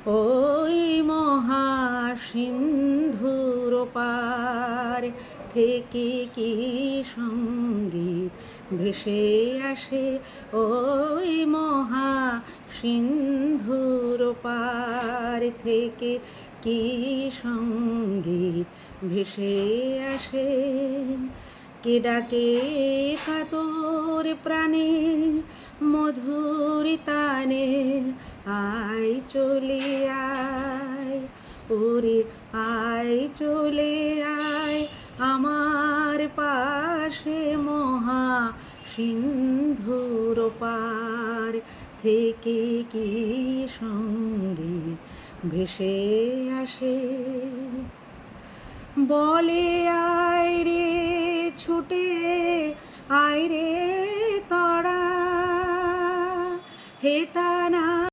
ওই মহাসিন্ধুর পার থেকে কি সঙ্গীত ভেসে আসে, ওই মহাসিন্ধুর পার থেকে কি সঙ্গীত ভেসে আসে। কে ডাকে কাতর প্রাণে মধুর তানে, আয় চলে আয় ওরে আয় চলে আয় আমার পাশে, মহা সিন্ধুর পার থেকে কি সঙ্গীত ভেসে আসে। বলে আয় রে ছুটে আয় রে তড়া, হেতা না